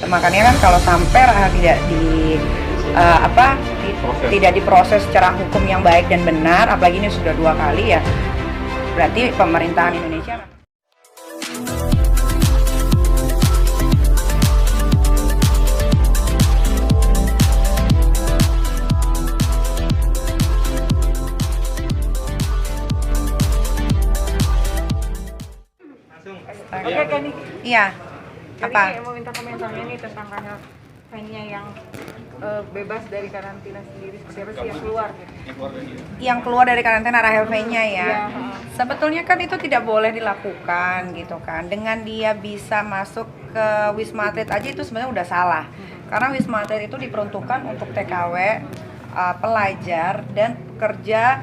Makanya kan kalau sampai Rahel tidak tidak diproses secara hukum yang baik dan benar, apalagi ini sudah 2 kali ya, berarti pemerintahan Indonesia Oke, Kenny. iya. Apa? Jadi mau minta komentarnya nih tentang Rahel Fenya yang bebas dari karantina sendiri, seperti apa sih yang keluar? Yang keluar dari karantina Rahel Fenya ya. Iya. Sebetulnya kan itu tidak boleh dilakukan gitu kan. Dengan dia bisa masuk ke Wisma Atlet aja itu sebenarnya udah salah. Karena Wisma Atlet itu diperuntukkan untuk TKW, pelajar dan pekerja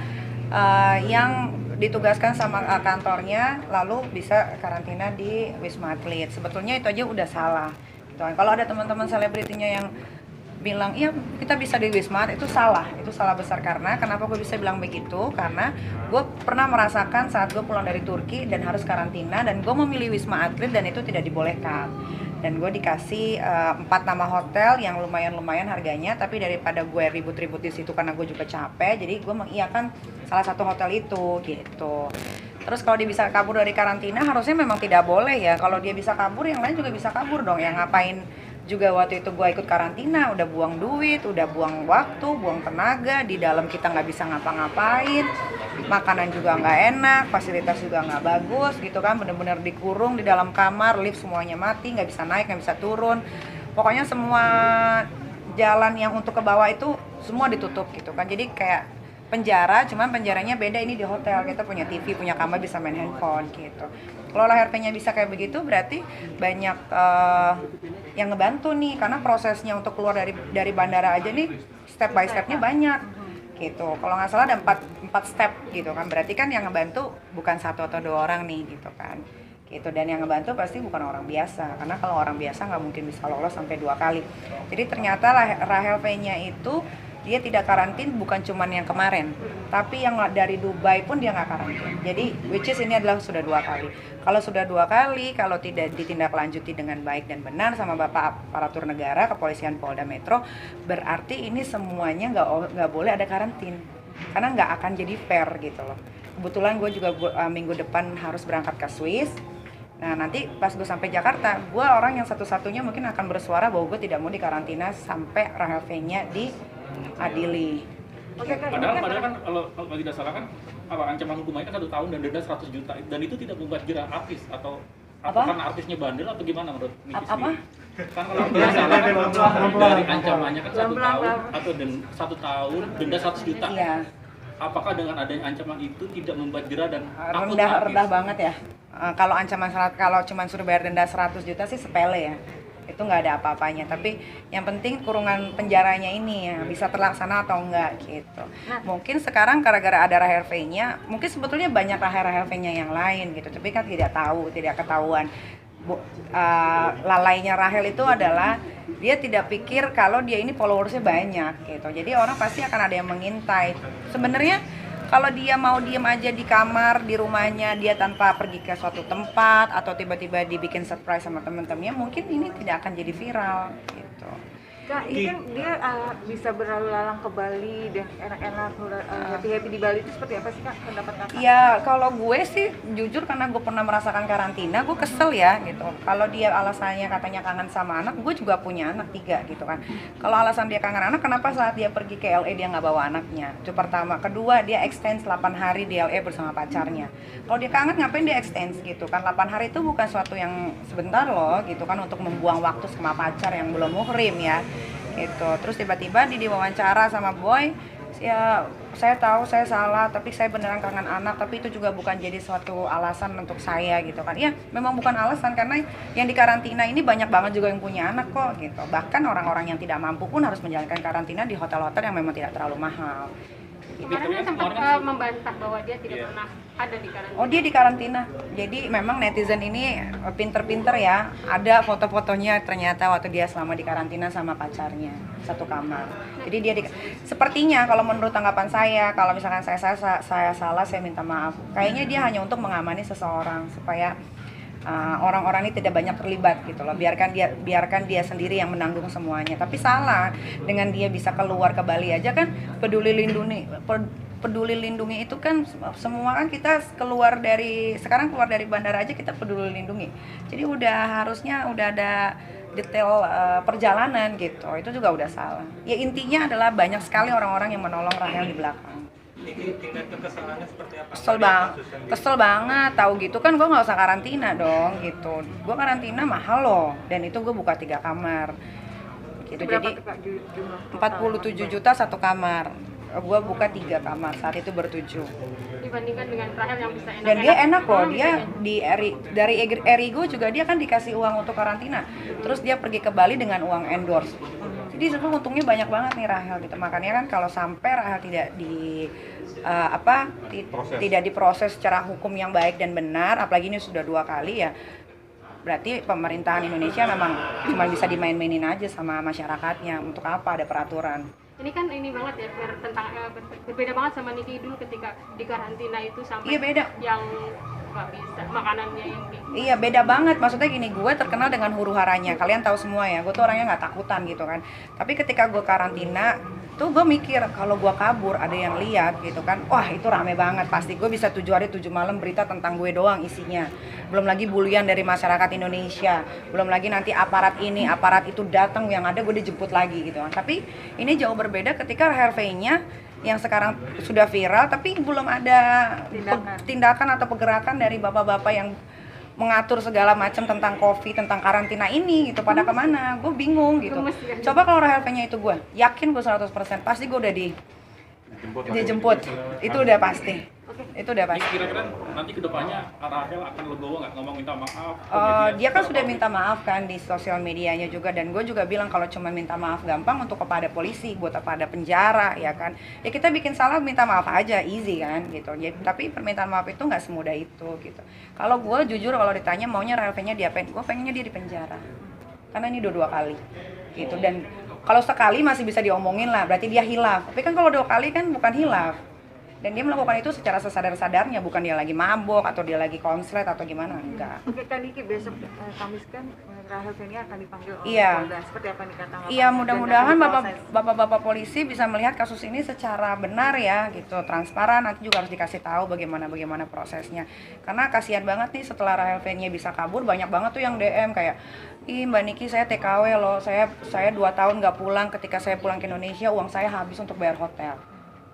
yang ditugaskan sama kantornya lalu bisa karantina di Wisma Atlet. Sebetulnya itu aja udah salah. Gitu. Kalau ada teman-teman selebritinya yang bilang iya kita bisa di Wisma Atlet, itu salah besar. Karena kenapa gue bisa bilang begitu, karena gue pernah merasakan saat gue pulang dari Turki dan harus karantina dan gue memilih Wisma Atlet dan itu tidak dibolehkan, dan gue dikasih 4 nama hotel yang lumayan harganya, tapi daripada gue ribut-ribut di situ karena gue juga capek, jadi gue mengiyakan salah satu hotel itu gitu. Terus kalau dia bisa kabur dari karantina harusnya memang tidak boleh ya. Kalau dia bisa kabur, yang lain juga bisa kabur dong. Yang ngapain juga waktu itu gue ikut karantina, udah buang duit, udah buang waktu, buang tenaga, di dalam kita nggak bisa ngapa-ngapain, makanan juga nggak enak, fasilitas juga nggak bagus gitu kan, bener-bener dikurung di dalam kamar, lift semuanya mati, nggak bisa naik, nggak bisa turun, pokoknya semua jalan yang untuk ke bawah itu semua ditutup gitu kan. Jadi kayak penjara, cuman penjaranya beda, ini di hotel, kita punya TV, punya kamar, bisa main handphone gitu. Kalau RP-nya bisa kayak begitu berarti banyak yang ngebantu nih, karena prosesnya untuk keluar dari bandara aja nih step by stepnya banyak gitu. Kalau nggak salah ada 4 step gitu kan, berarti kan yang ngebantu bukan 1 atau 2 orang nih gitu kan gitu. Dan yang ngebantu pasti bukan orang biasa, karena kalau orang biasa nggak mungkin bisa lolos sampai 2 kali. Jadi ternyata Rahel Fenya itu dia tidak karantin, bukan cuman yang kemarin, tapi yang dari Dubai pun dia nggak karantin. Jadi which is ini adalah sudah 2 kali. Kalau sudah 2 kali, kalau tidak ditindaklanjuti dengan baik dan benar sama Bapak Aparatur Negara, Kepolisian Polda Metro, berarti ini semuanya nggak boleh ada karantin, karena nggak akan jadi fair gitu loh. Kebetulan gue juga minggu depan harus berangkat ke Swiss. Nah nanti pas gue sampai Jakarta, gue orang yang satu-satunya mungkin akan bersuara bahwa gue tidak mau dikarantina sampai Rahel Fenya diadili. Oke, Padahal kan kalau tidak salah kan ancaman hukumannya kan 1 tahun dan denda 100 juta, dan itu tidak membuat jerah artis atau karena artisnya bandel atau gimana menurut Niki sendiri? Kan kalau tidak salah kan dari ancamannya kan 1 tahun atau 1 tahun denda 100 juta. Iya. Apakah dengan adanya ancaman itu tidak membuat jerah dan takut rendah banget ya. Kalau ancaman kalau cuma suruh bayar denda 100 juta sih sepele ya, itu nggak ada apa-apanya. Tapi yang penting kurungan penjaranya ini ya bisa terlaksana atau enggak gitu. Mungkin sekarang gara-gara ada Rahel Fenya, mungkin sebetulnya banyak Rahel Fenya yang lain gitu, tapi kan tidak ketahuan. Lalainya Rahel itu adalah dia tidak pikir kalau dia ini followersnya banyak gitu, jadi orang pasti akan ada yang mengintai. Sebenarnya kalau dia mau diem aja di kamar di rumahnya dia tanpa pergi ke suatu tempat atau tiba-tiba dibikin surprise sama temen-temennya, mungkin ini tidak akan jadi viral gitu. Kak, ini kan dia bisa berlalu lalang ke Bali dan enak-enak happy di Bali, itu seperti apa sih Kak pendapat Kakak? Ya kalau gue sih jujur karena gue pernah merasakan karantina, gue kesel ya gitu. Kalau dia alasannya katanya kangen sama anak, gue juga punya anak 3 gitu kan. Kalau alasan dia kangen anak, kenapa saat dia pergi ke LA dia nggak bawa anaknya? Itu pertama. Kedua, dia extend 8 hari di LA bersama pacarnya. Kalau dia kangen ngapain dia extend gitu kan? 8 hari itu bukan suatu yang sebentar loh gitu kan, untuk membuang waktu sama pacar yang belum muhrim ya gitu. Terus tiba-tiba di diwawancara sama Boy, ya saya tahu saya salah, tapi saya beneran kangen anak, tapi itu juga bukan jadi suatu alasan untuk saya gitu kan. Ya memang bukan alasan, karena yang di karantina ini banyak banget juga yang punya anak kok gitu. Bahkan orang-orang yang tidak mampu pun harus menjalankan karantina di hotel-hotel yang memang tidak terlalu mahal. Kemarin kan sempat membantah bahwa dia tidak pernah ada di karantina. Oh, dia di karantina. Jadi memang netizen ini pinter-pinter ya. Ada foto-fotonya ternyata waktu dia selama di karantina sama pacarnya satu kamar. Jadi dia sepertinya kalau menurut tanggapan saya, kalau misalkan saya salah, saya minta maaf. Kayaknya dia hanya untuk mengamani seseorang supaya orang-orang ini tidak banyak terlibat gitu loh, biarkan dia sendiri yang menanggung semuanya. Tapi salah, dengan dia bisa keluar ke Bali aja kan, peduli lindungi itu kan semua kan, kita sekarang keluar dari bandara aja kita peduli lindungi, jadi harusnya udah ada detail perjalanan gitu. Itu juga udah salah ya. Intinya adalah banyak sekali orang-orang yang menolong Rahel di belakang. Tingkat kekesalannya seperti apa? Kesel banget tahu gitu kan, gue nggak usah karantina dong gitu. Gue karantina mahal loh, dan itu gue buka 3 kamar gitu. Jadi 47 juta 1 kamar, gue buka 3 kamar, saat itu bertujuh. Dibandingkan dengan Rahel yang bisa enak. Dan dia enak loh, dia dari Erigo juga dia kan dikasih uang untuk karantina, terus dia pergi ke Bali dengan uang endorse. Jadi sebenarnya untungnya banyak banget nih Rahel gitu. Makanya kan kalau sampai Rahel tidak tidak diproses secara hukum yang baik dan benar, apalagi ini sudah 2 kali ya, berarti pemerintahan Indonesia memang cuma bisa dimain-mainin aja sama masyarakatnya. Untuk apa ada peraturan? Ini kan ini banget ya, berbeda banget sama Niki dulu ketika di karantina itu sampai Iya, beda. Yang nggak bisa makanannya yang Iya, beda banget. Maksudnya gini, gue terkenal dengan huru-haranya. Kalian tahu semua ya, gue tuh orangnya nggak takutan gitu kan. Tapi ketika gue karantina, tuh gue mikir kalau gue kabur ada yang lihat gitu kan. Wah, itu rame banget. Pasti gue bisa 7 hari 7 malam berita tentang gue doang isinya. Belum lagi bulian dari masyarakat Indonesia. Belum lagi nanti aparat ini, aparat itu datang, yang ada gue dijemput lagi gitu kan. Tapi ini jauh berbeda ketika Rahel V-nya yang sekarang sudah viral, tapi belum ada tindakan atau pergerakan dari bapak-bapak yang mengatur segala macam tentang COVID, tentang karantina ini gitu. Pada kemana? Gue bingung gitu. Coba kalau Rahel V-nya itu gue, yakin gue 100% pasti gue udah dijemput. Itu udah pasti. Itu udah pasti. Kira-kira nanti kedepannya Rahel akan legowo nggak ngomong minta maaf? Dia kan sudah minta maaf kan di sosial medianya juga, dan gue juga bilang kalau cuma minta maaf gampang untuk kepada polisi, buat kepada penjara ya kan. Ya kita bikin salah minta maaf aja, easy kan gitu. Ya, tapi permintaan maaf itu nggak semudah itu gitu. Kalau gue jujur, kalau ditanya maunya Rahel V-nya diapain, gue pengennya dia di penjara. Karena ini 2 kali gitu. Dan kalau sekali masih bisa diomongin lah, berarti dia hilaf. Tapi kan kalau 2 kali kan bukan hilaf. Dan dia melakukan itu secara sesadar-sadarnya, bukan dia lagi mabok atau dia lagi konslet atau gimana, enggak. Oke, Kak Niki, besok Kamis kan Rahel V-nya akan dipanggil oleh Iya. Polda. Seperti apa nih kata? Iya, mudah-mudahan bapak-bapak polisi bisa melihat kasus ini secara benar ya gitu, transparan. Nanti juga harus dikasih tahu bagaimana prosesnya. Karena kasihan banget nih, setelah Rahel V-nya bisa kabur, banyak banget tuh yang DM kayak, ih Mbak Niki, saya TKW loh, saya 2 tahun nggak pulang, ketika saya pulang ke Indonesia uang saya habis untuk bayar hotel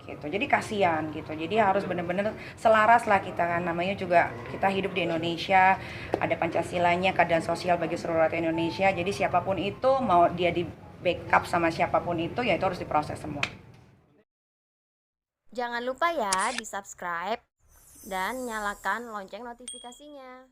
gitu. Jadi kasihan gitu. Jadi harus benar-benar selaras lah kita kan, namanya juga kita hidup di Indonesia, ada Pancasilanya, keadaan sosial bagi seluruh rakyat Indonesia. Jadi siapapun itu, mau dia di backup sama siapapun itu, ya itu harus diproses semua. Jangan lupa ya di subscribe dan nyalakan lonceng notifikasinya.